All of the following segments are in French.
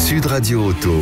Sud Radio Auto,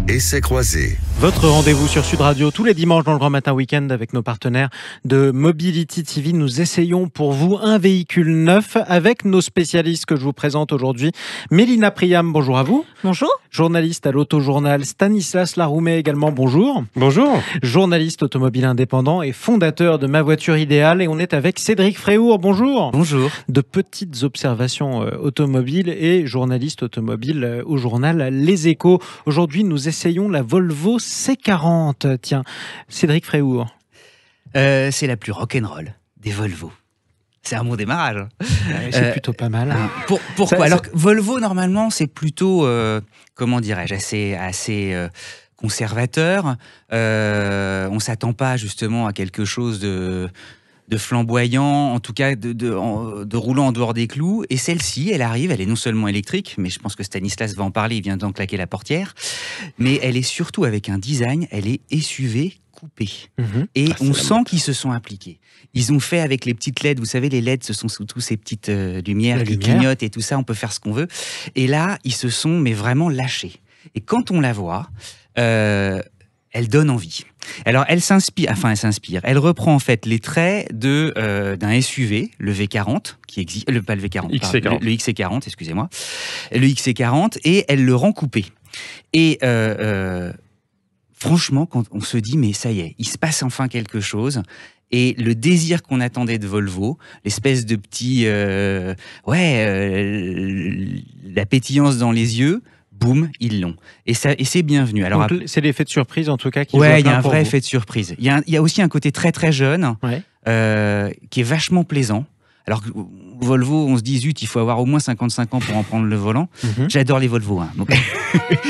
essai croisé. Votre rendez-vous sur Sud Radio tous les dimanches dans le Grand Matin Week-end avec nos partenaires de Mobility TV. Nous essayons pour vous un véhicule neuf avec nos spécialistes que je vous présente aujourd'hui. Mélina Priam, bonjour à vous. Bonjour. Journaliste à l'Autojournal. Stanislas Laroumet également, bonjour. Bonjour. Journaliste automobile indépendant et fondateur de Ma Voiture Idéale. Et on est avec Cédric Fréhour, bonjour. Bonjour. De petites observations automobiles et journaliste automobile au journal Les Échos. Aujourd'hui, nous essayons la Volvo C40. Tiens, Cédric Fréhour. C'est la plus rock'n'roll des Volvo. C'est un bon démarrage. C'est plutôt pas mal. Pourquoi ? Alors que Volvo, normalement, c'est plutôt, comment dirais-je, assez conservateur. On ne s'attend pas justement à quelque chose de flamboyant, en tout cas de roulant en dehors des clous. Et celle-ci, elle arrive, elle est non seulement électrique, mais je pense que Stanislas va en parler, il vient d'en claquer la portière, mais elle est surtout avec un design, elle est SUV coupée. Et on sent qu'ils se sont impliqués. Ils ont fait avec les petites LED, vous savez, les LED, ce sont surtout ces petites lumières qui clignotent et tout ça, on peut faire ce qu'on veut. Et là, ils se sont mais vraiment lâchés. Et quand on la voit, elle donne envie. Alors, elle reprend en fait les traits d'un SUV, le V40, qui existe, pas le V40, XC40. Le XC40, excusez-moi, le XC40, et elle le rend coupé. Et franchement, quand on se dit, mais ça y est, il se passe enfin quelque chose. Et le désir qu'on attendait de Volvo, l'espèce de petit, la pétillance dans les yeux. Boum, ils l'ont. Et c'est bienvenu. Alors, c'est l'effet de surprise en tout cas qui il y a un vrai effet de surprise. Il y a aussi un côté très très jeune qui est vachement plaisant. Alors que Volvo, on se dit zut, il faut avoir au moins 55 ans pour en prendre le volant. J'adore les Volvo. Donc...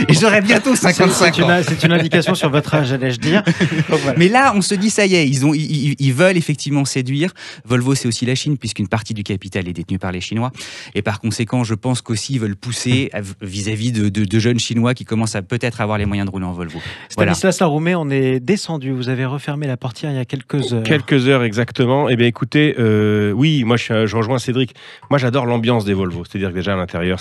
Et j'aurai bientôt 55 ans. C'est une indication sur votre âge, allais-je dire. Donc, voilà. Mais là, on se dit ça y est, ils veulent effectivement séduire. Volvo, c'est aussi la Chine, puisqu'une partie du capital est détenue par les Chinois. Et par conséquent, je pense qu'aussi, ils veulent pousser vis-à-vis de jeunes Chinois qui commencent à peut-être avoir les moyens de rouler en Volvo. Stanislas Laroumet, on est descendu. Vous avez refermé la portière il y a quelques heures. Quelques heures exactement. Eh bien, écoutez, oui, moi, je rejoins Cédric. Moi, j'adore l'ambiance des Volvo. C'est-à-dire que déjà, à l'intérieur,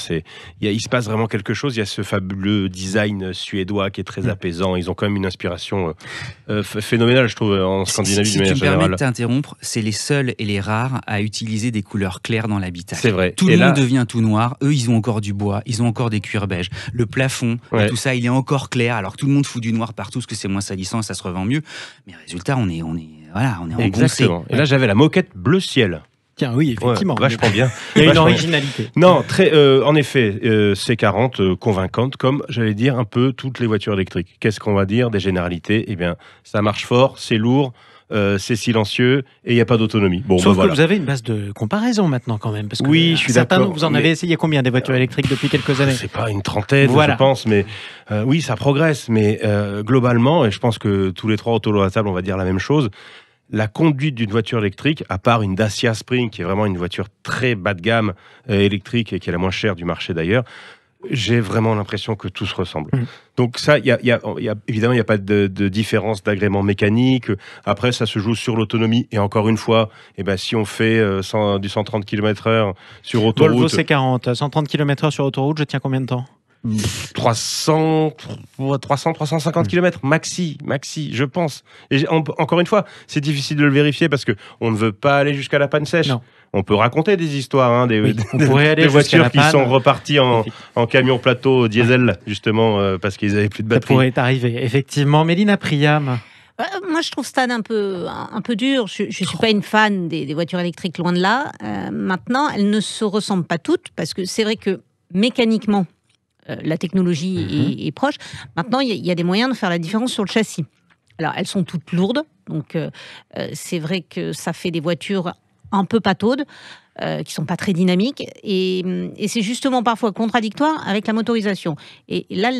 il se passe vraiment quelque chose. Il y a ce fabuleux design suédois qui est très apaisant. Ils ont quand même une inspiration phénoménale, je trouve, en Scandinavie. Si tu me permets de t'interrompre, c'est les seuls et les rares à utiliser des couleurs claires dans l'habitacle. C'est vrai. Tout le monde devient tout noir. Eux, ils ont encore du bois. Ils ont encore des cuirs beiges. Le plafond, et tout ça, il est encore clair. Alors que tout le monde fout du noir partout parce que c'est moins salissant et ça se revend mieux. Mais résultat, on est engoncé. Exactement. Et là, j'avais la moquette bleu ciel. Tiens, oui, effectivement. Vachement bien. Il y a une originalité. Non, en effet, C40 convaincante, comme j'allais dire un peu toutes les voitures électriques. Qu'est-ce qu'on va dire des généralités ? Eh bien, ça marche fort, c'est lourd, c'est silencieux et il n'y a pas d'autonomie. Bon, sauf que vous avez une base de comparaison maintenant quand même. Parce que oui, je suis d'accord. Vous en avez essayé combien des voitures électriques depuis quelques années ? C'est pas une trentaine, je pense, mais oui, ça progresse. Mais globalement, et je pense que tous les trois autour de la table, on va dire la même chose. La conduite d'une voiture électrique, à part une Dacia Spring, qui est vraiment une voiture très bas de gamme électrique et qui est la moins chère du marché d'ailleurs, j'ai vraiment l'impression que tout se ressemble. Donc ça, évidemment, il n'y a pas de différence d'agrément mécanique. Après, ça se joue sur l'autonomie. Et encore une fois, si on fait du 130 km/h sur autoroute... Volvo C40, 130 km/h sur autoroute, je tiens combien de temps ? 350 km maxi, je pense. Et encore une fois, c'est difficile de le vérifier parce qu'on ne veut pas aller jusqu'à la panne sèche. Non. On peut raconter des histoires, des voitures qui sont reparties en camion plateau diesel, justement, parce qu'ils n'avaient plus de batterie. Ça pourrait arriver, effectivement. Mélina Priam. Moi, je trouve ça un peu dur. Je ne suis pas une fan des voitures électriques, loin de là. Maintenant, elles ne se ressemblent pas toutes parce que c'est vrai que mécaniquement, la technologie est proche. Maintenant, il y a des moyens de faire la différence sur le châssis. Alors, elles sont toutes lourdes, donc c'est vrai que ça fait des voitures un peu pataudes, qui sont pas très dynamiques, et c'est justement parfois contradictoire avec la motorisation. Et là,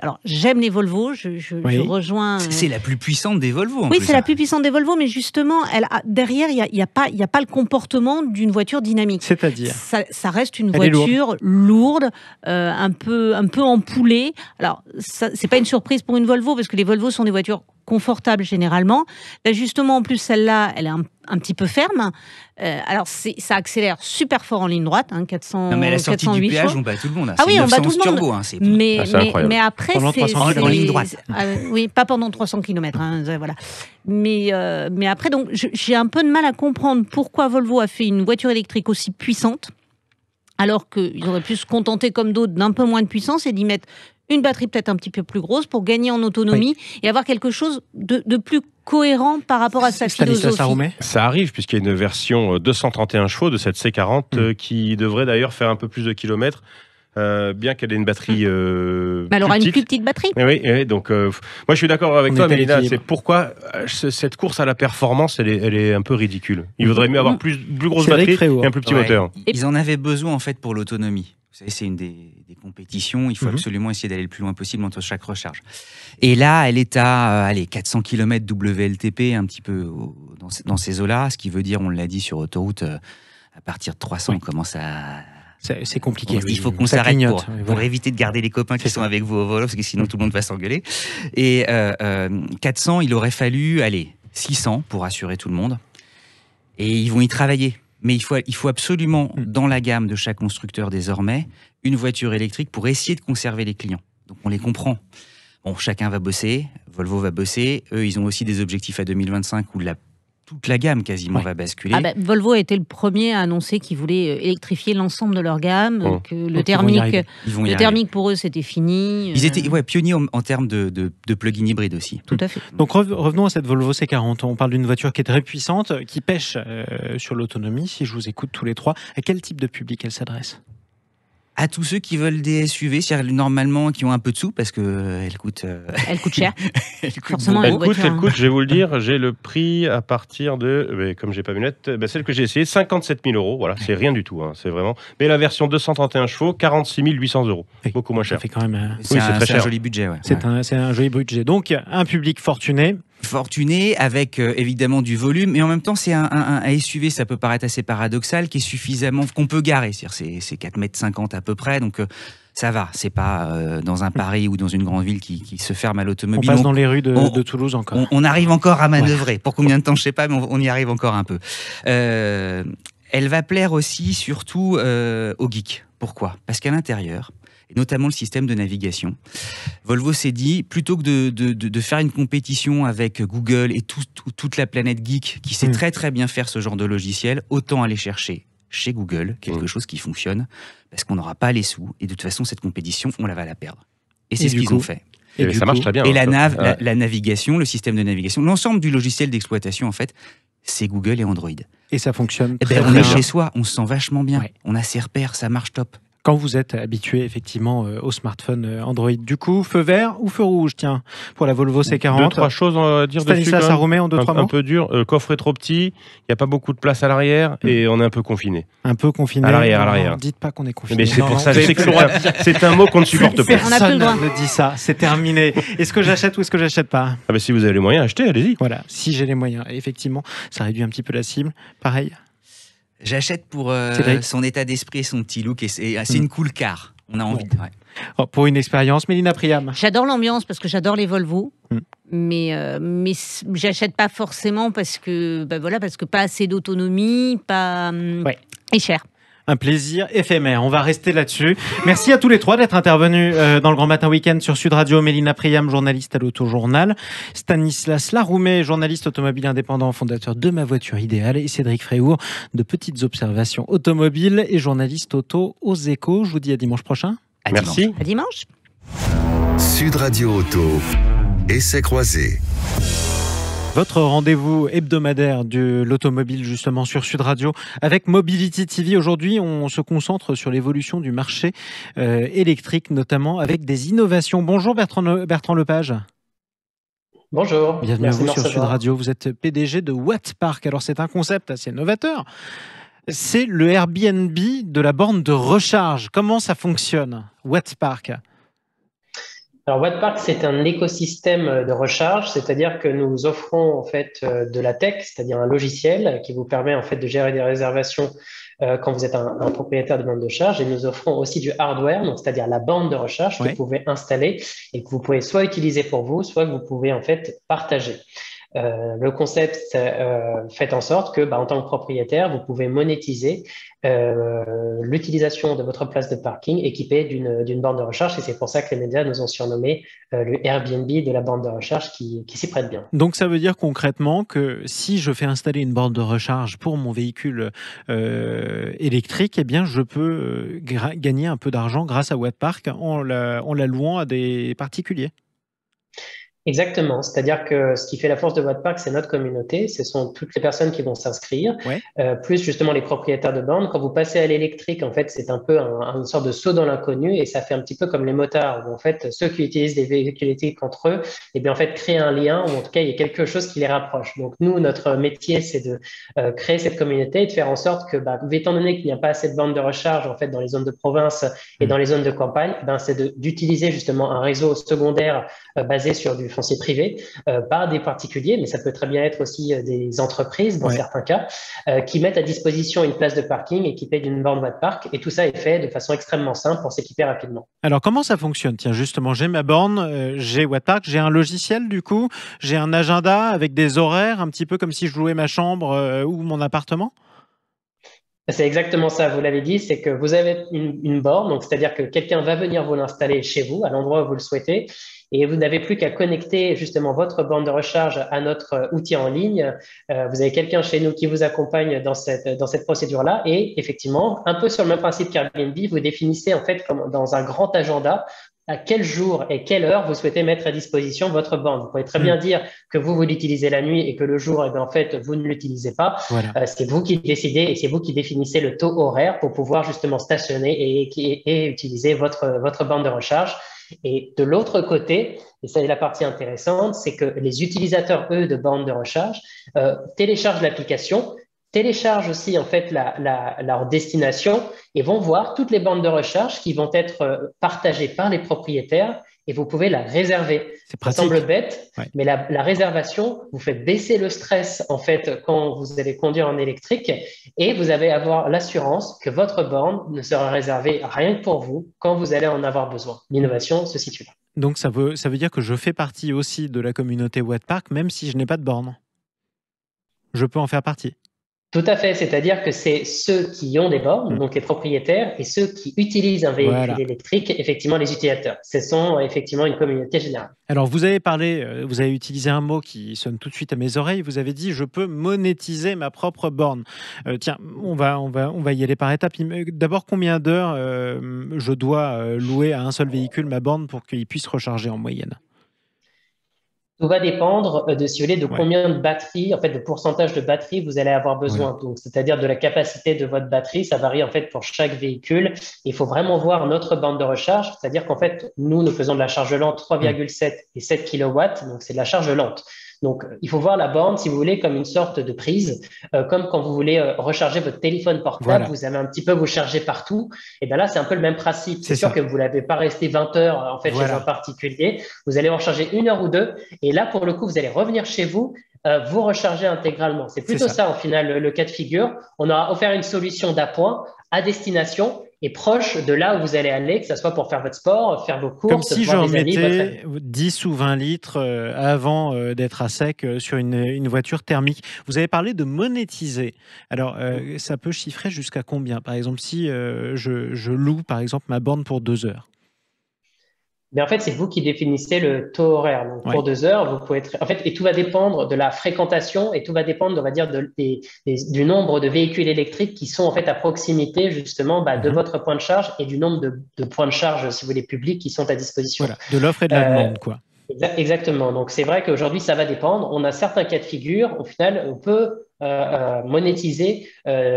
alors j'aime les Volvo, je rejoins. C'est la plus puissante des Volvo. Oui, c'est la plus puissante des Volvo, mais justement, derrière, il y a pas le comportement d'une voiture dynamique. C'est-à-dire, ça reste une voiture lourde, un peu empoulée. Alors, c'est pas une surprise pour une Volvo, parce que les Volvo sont des voitures confortable généralement. L'ajustement, en plus, celle-là, elle est un petit peu ferme. Alors, ça accélère super fort en ligne droite, 400, non, mais à la sortie 408 du péage, chevaux. on bat tout le monde. Ah oui, on bat tout le monde. Turbo, mais après, pendant 300 en ligne droite. Oui, pas pendant 300 km. Voilà. Mais après, donc, j'ai un peu de mal à comprendre pourquoi Volvo a fait une voiture électrique aussi puissante, alors qu'ils auraient pu se contenter, comme d'autres, d'un peu moins de puissance et d'y mettre une batterie peut-être un petit peu plus grosse pour gagner en autonomie et avoir quelque chose de plus cohérent par rapport à sa philosophie. Ça arrive, puisqu'il y a une version 231 chevaux de cette C40 qui devrait d'ailleurs faire un peu plus de kilomètres. Bien qu'elle ait une batterie elle aura une plus petite batterie. Oui, donc moi je suis d'accord avec toi, Mélina. C'est pourquoi cette course à la performance, elle est un peu ridicule. Il vaudrait mieux avoir plus grosse batterie et un plus petit moteur. Ils en avaient besoin en fait pour l'autonomie. Vous savez, c'est une des compétitions. Il faut absolument essayer d'aller le plus loin possible entre chaque recharge. Et là, elle est à 400 km WLTP, un petit peu dans ces eaux-là, ce qui veut dire, on l'a dit sur autoroute, à partir de 300, on commence à... C'est compliqué. Il faut qu'on s'arrête pour éviter de garder les copains qui sont avec vous au volant, parce que sinon tout le monde va s'engueuler. Et 400, il aurait fallu 600 pour assurer tout le monde. Et ils vont y travailler. Mais il faut absolument, dans la gamme de chaque constructeur désormais, une voiture électrique pour essayer de conserver les clients. Donc on les comprend. Bon, chacun va bosser, Volvo va bosser. Eux, ils ont aussi des objectifs à 2025 où toute la gamme quasiment va basculer. Volvo a été le premier à annoncer qu'ils voulaient électrifier l'ensemble de leur gamme, que le thermique pour eux c'était fini. Ils étaient pionniers en termes de plug-in hybride aussi. Tout à fait. Donc revenons à cette Volvo C40. On parle d'une voiture qui est très puissante, qui pêche sur l'autonomie. Si je vous écoute tous les trois, à quel type de public elle s'adresse ? À tous ceux qui veulent des SUV, c'est-à-dire normalement qui ont un peu de sous, parce qu'elle coûte... Elle coûte cher. Forcément, elle coûte, je vais vous le dire, j'ai le prix à partir de, comme j'ai pas mes lunettes, celle que j'ai essayée, 57 000 €. Voilà, c'est rien du tout, c'est vraiment... Mais la version 231 chevaux, 46 800 €. Beaucoup moins cher. Ça fait quand même... C'est un joli budget, ouais. C'est un joli budget. Donc, un public fortuné avec évidemment du volume, mais en même temps c'est un SUV, ça peut paraître assez paradoxal, qui est suffisamment, qu'on peut garer, c'est 4,50 m à peu près, donc ça va, c'est pas dans un Paris ou dans une grande ville qui se ferme à l'automobile. On passe dans les rues de Toulouse encore. On arrive encore à manœuvrer, pour combien de temps je sais pas, mais on y arrive encore un peu. Elle va plaire aussi surtout aux geeks. Pourquoi ? Parce qu'à l'intérieur, et notamment le système de navigation. Volvo s'est dit, plutôt que de faire une compétition avec Google et toute la planète geek qui sait très très bien faire ce genre de logiciel, autant aller chercher chez Google quelque chose qui fonctionne, parce qu'on n'aura pas les sous, et de toute façon cette compétition, on va la perdre. Et c'est ce qu'ils ont fait. Et ça marche très bien. Et la navigation, le système de navigation, l'ensemble du logiciel d'exploitation, en fait, c'est Google et Android. Et ça fonctionne on est chez soi, on se sent vachement bien. Ouais. On a ses repères, ça marche top. Quand vous êtes habitué effectivement au smartphone Android. Du coup, feu vert ou feu rouge, tiens, pour la Volvo C40. Deux, trois choses à dire dessus. Stanislas Aroumet en 2-3 mots. Un peu dur. Le coffre est trop petit, il n'y a pas beaucoup de place à l'arrière et on est un peu confiné. Un peu confiné. À l'arrière. Non, dites pas qu'on est confiné. Mais c'est pour ça, c'est un mot qu'on ne supporte pas. Personne ne dit ça, c'est terminé. Est-ce que j'achète ou est-ce que j'achète pas ? Si vous avez les moyens, achetez, allez-y. Voilà, si j'ai les moyens. Effectivement, ça réduit un petit peu la cible. Pareil. J'achète pour son état d'esprit et son petit look. Et c'est une cool car. On a envie de... Pour une expérience, Mélina Priam. J'adore l'ambiance parce que j'adore les Volvo, mais j'achète pas forcément parce que pas assez d'autonomie, et cher. Un plaisir éphémère. On va rester là-dessus. Merci à tous les trois d'être intervenus dans le Grand Matin Week-end sur Sud Radio. Mélina Priam, journaliste à l'Autojournal. Stanislas Laroumet, journaliste automobile indépendant, fondateur de Ma Voiture Idéale. Et Cédric Fréhour, de Petites Observations Automobiles et journaliste auto aux Échos. Je vous dis à dimanche prochain. Merci. À dimanche. Sud Radio Auto. Essai croisé. Votre rendez-vous hebdomadaire de l'automobile justement sur Sud Radio avec Mobility TV. Aujourd'hui, on se concentre sur l'évolution du marché électrique, notamment avec des innovations. Bonjour Bertrand Lepage. Bonjour. Bienvenue à vous sur Sud Radio. Vous êtes PDG de Wattpark. Alors c'est un concept assez novateur. C'est le Airbnb de la borne de recharge. Comment ça fonctionne, Wattpark ? Alors, Wattpark, c'est un écosystème de recharge, c'est-à-dire que nous offrons en fait de la tech, c'est-à-dire un logiciel qui vous permet en fait de gérer des réservations quand vous êtes un propriétaire de bande de recharge, et nous offrons aussi du hardware, donc c'est-à-dire la bande de recharge que vous pouvez installer et que vous pouvez soit utiliser pour vous, soit que vous pouvez en fait partager. Le concept fait en sorte que, en tant que propriétaire, vous pouvez monétiser l'utilisation de votre place de parking équipée d'une borne de recharge. Et c'est pour ça que les médias nous ont surnommé le Airbnb de la borne de recharge qui s'y prête bien. Donc ça veut dire concrètement que si je fais installer une borne de recharge pour mon véhicule électrique, eh bien je peux gagner un peu d'argent grâce à Wattpark en la louant à des particuliers. Exactement. C'est-à-dire que ce qui fait la force de Wattpark, c'est notre communauté. Ce sont toutes les personnes qui vont s'inscrire, plus justement les propriétaires de bornes. Quand vous passez à l'électrique, en fait, c'est un peu une sorte de saut dans l'inconnu et ça fait un petit peu comme les motards où, en fait, ceux qui utilisent des véhicules électriques entre eux, eh bien, en fait, créent un lien ou en tout cas, il y a quelque chose qui les rapproche. Donc, nous, notre métier, c'est de créer cette communauté et de faire en sorte que, étant donné qu'il n'y a pas assez de bornes de recharge, en fait, dans les zones de province et dans les zones de campagne, c'est d'utiliser justement un réseau secondaire basé sur du foncier privé par des particuliers, mais ça peut très bien être aussi des entreprises dans certains cas, qui mettent à disposition une place de parking équipée d'une borne Wattpark, et tout ça est fait de façon extrêmement simple pour s'équiper rapidement. Alors comment ça fonctionne? Tiens, justement, j'ai ma borne, j'ai Wattpark, j'ai un logiciel du coup, j'ai un agenda avec des horaires, un petit peu comme si je louais ma chambre ou mon appartement? C'est exactement ça, vous l'avez dit, c'est que vous avez une borne, donc c'est-à-dire que quelqu'un va venir vous l'installer chez vous, à l'endroit où vous le souhaitez, et vous n'avez plus qu'à connecter justement votre borne de recharge à notre outil en ligne. Vous avez quelqu'un chez nous qui vous accompagne dans cette procédure-là, et effectivement, un peu sur le même principe qu'Airbnb, vous définissez en fait comme dans un grand agenda à quel jour et quelle heure vous souhaitez mettre à disposition votre borne. Vous pouvez très bien dire que vous l'utilisez la nuit et que le jour, en fait, vous ne l'utilisez pas. Voilà. C'est vous qui décidez et c'est vous qui définissez le taux horaire pour pouvoir justement stationner et utiliser votre borne de recharge. Et de l'autre côté, et ça est la partie intéressante, c'est que les utilisateurs, eux, de bornes de recharge, téléchargent l'application, téléchargent aussi en fait leur destination et vont voir toutes les bornes de recharge qui vont être partagées par les propriétaires et vous pouvez la réserver. Ça semble bête, mais la réservation vous fait baisser le stress en fait quand vous allez conduire en électrique et vous allez avoir l'assurance que votre borne ne sera réservée rien que pour vous quand vous allez en avoir besoin. L'innovation se situe là. Donc ça veut dire que je fais partie aussi de la communauté Wattpark même si je n'ai pas de borne. Je peux en faire partie. Tout à fait, c'est-à-dire que c'est ceux qui ont des bornes, donc les propriétaires, et ceux qui utilisent un véhicule électrique, effectivement les utilisateurs. Ce sont effectivement une communauté générale. Alors vous avez utilisé un mot qui sonne tout de suite à mes oreilles, vous avez dit « je peux monétiser ma propre borne ». Tiens, on va y aller par étapes. D'abord, combien d'heures je dois louer à un seul véhicule ma borne pour qu'il puisse recharger en moyenne ? Tout va dépendre si vous voulez, de combien de batterie, en fait, de pourcentage de batterie vous allez avoir besoin. Donc, c'est-à-dire de la capacité de votre batterie. Ça varie, en fait, pour chaque véhicule. Il faut vraiment voir notre borne de recharge. C'est-à-dire qu'en fait, nous faisons de la charge lente 3,7 et 7 kW. Donc, c'est de la charge lente. Donc, il faut voir la borne, si vous voulez, comme une sorte de prise, comme quand vous voulez recharger votre téléphone portable, vous avez un petit peu vous charger partout. Et bien là, c'est un peu le même principe. C'est sûr que vous ne l'avez pas resté 20 heures en fait chez un particulier. Vous allez en recharger 1 heure ou 2. Et là, pour le coup, vous allez revenir chez vous, vous recharger intégralement. C'est plutôt ça, au final, le cas de figure. On aura offert une solution d'appoint à destination et proche de là où vous allez aller, que ce soit pour faire votre sport, faire vos courses. Comme si j'en mettais 10 ou 20 litres avant d'être à sec sur une voiture thermique. Vous avez parlé de monétiser. Alors, ça peut chiffrer jusqu'à combien? Par exemple, si je loue, par exemple, ma borne pour 2 heures. Mais en fait, c'est vous qui définissez le taux horaire. Donc, pour 2 heures, vous pouvez être… En fait, et tout va dépendre de la fréquentation et tout va dépendre, on va dire, du nombre de véhicules électriques qui sont en fait à proximité, justement, de votre point de charge et du nombre de points de charge, si vous voulez, publics qui sont à disposition. Voilà, de l'offre et de la demande, quoi. Exactement. Donc, c'est vrai qu'aujourd'hui, ça va dépendre. On a certains cas de figure. Au final, on peut monétiser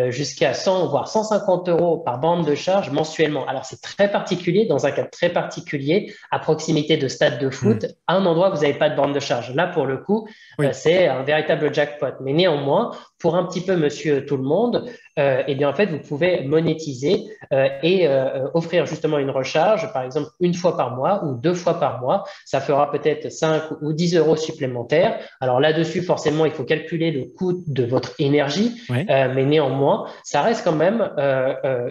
jusqu'à 100 voire 150 euros par bande de charge mensuellement. Alors c'est très particulier, dans un cadre très particulier, à proximité de stades de foot, à un endroit où vous n'avez pas de bande de charge. Là, pour le coup, c'est un véritable jackpot. Mais néanmoins, pour un petit peu monsieur tout le monde, eh bien en fait, vous pouvez monétiser et offrir justement une recharge, par exemple une fois par mois ou 2 fois par mois. Ça fera peut-être 5 ou 10 euros supplémentaires. Alors là-dessus, forcément, il faut calculer le coût de votre énergie, mais néanmoins, ça reste quand même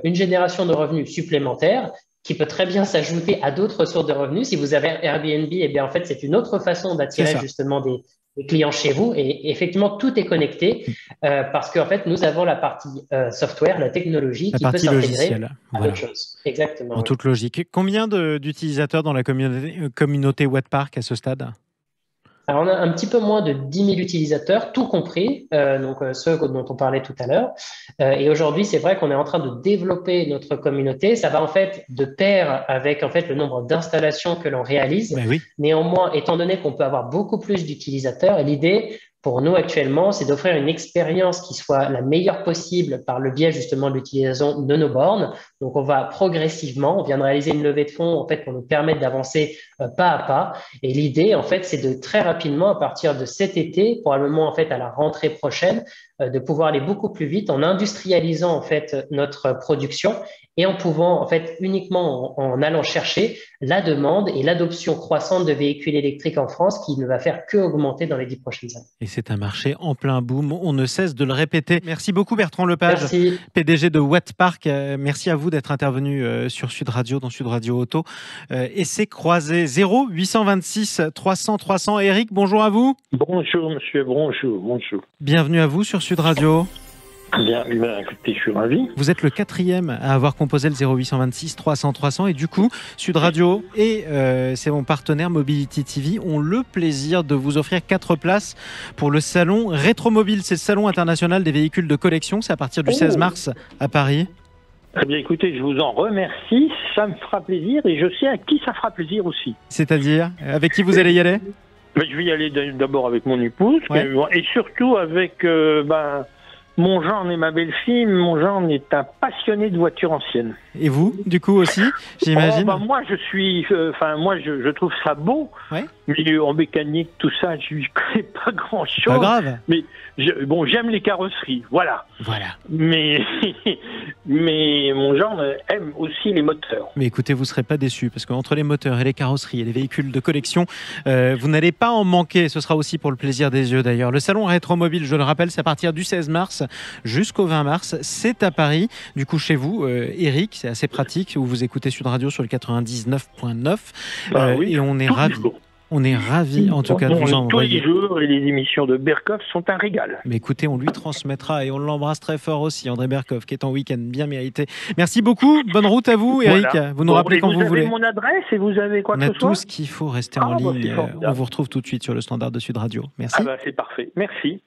une génération de revenus supplémentaires qui peut très bien s'ajouter à d'autres sources de revenus. Si vous avez Airbnb, eh bien en fait, c'est une autre façon d'attirer justement des clients chez vous. Et effectivement, tout est connecté parce qu'en fait, nous avons la partie software, la technologie qui peut s'intégrer à d'autres choses. Exactement. En toute logique. Combien d'utilisateurs dans la communauté Wattpark à ce stade ? Alors, on a un petit peu moins de 10 000 utilisateurs, tout compris, donc ceux dont on parlait tout à l'heure. Et aujourd'hui, c'est vrai qu'on est en train de développer notre communauté. Ça va en fait de pair avec en fait le nombre d'installations que l'on réalise. Néanmoins, étant donné qu'on peut avoir beaucoup plus d'utilisateurs, l'idée pour nous actuellement, c'est d'offrir une expérience qui soit la meilleure possible par le biais justement de l'utilisation de nos bornes. Donc, on va progressivement, on vient de réaliser une levée de fonds en fait pour nous permettre d'avancer pas à pas. Et l'idée, en fait, c'est de très rapidement, à partir de cet été, probablement en fait à la rentrée prochaine, de pouvoir aller beaucoup plus vite en industrialisant en fait notre production et en pouvant en fait uniquement en allant chercher la demande et l'adoption croissante de véhicules électriques en France qui ne va faire que augmenter dans les 10 prochaines années. Et c'est un marché en plein boom, on ne cesse de le répéter. Merci beaucoup Bertrand Lepage, PDG de Wattpark. Merci à vous d'être intervenu sur Sud Radio, dans Sud Radio Auto. Essai croisé 0826 300 300. Eric, bonjour à vous. Bonjour monsieur, bonjour. Bienvenue à vous sur Sud Radio. Bien, écoutez, je suis ravi. Vous êtes le 4e à avoir composé le 0826 300 300 et du coup, Sud Radio et c'est mon partenaire Mobility TV ont le plaisir de vous offrir 4 places pour le salon Rétromobile. C'est le salon international des véhicules de collection. C'est à partir du 16 mars à Paris. Très bien, écoutez, je vous en remercie. Ça me fera plaisir et je sais à qui ça fera plaisir aussi. C'est-à-dire, avec qui vous allez y aller ? Je vais y aller d'abord avec mon épouse et surtout avec... mon gendre et ma belle-fille. Mon gendre est un passionné de voitures anciennes. Et vous, du coup aussi, j'imagine. Moi, je trouve ça beau. Mais en mécanique, tout ça, je ne connais pas grand-chose. Pas grave. Mais j'aime les carrosseries, voilà. Mais mon gendre aime aussi les moteurs. Mais écoutez, vous ne serez pas déçus parce qu'entre les moteurs et les carrosseries et les véhicules de collection, vous n'allez pas en manquer. Ce sera aussi pour le plaisir des yeux d'ailleurs. Le salon Rétromobile, je le rappelle, c'est à partir du 16 mars jusqu'au 20 mars. C'est à Paris. Du coup, chez vous, Eric, c'est assez pratique où vous écoutez Sud Radio sur le 99.9 et on est ravis. On est ravis en tout cas de vous envoyer. Tous les jours et les émissions de Berkoff sont un régal. Mais écoutez, on lui transmettra et on l'embrasse très fort aussi, André Berkoff, qui est en week-end bien mérité. Merci beaucoup. Bonne route à vous, Eric. Voilà. Vous nous rappelez quand vous voulez. Vous avez mon adresse et vous avez quoi que ce soit. On a tout ce qu'il faut. Rester en ligne. On vous retrouve tout de suite sur le standard de Sud Radio. Merci. C'est parfait. Merci.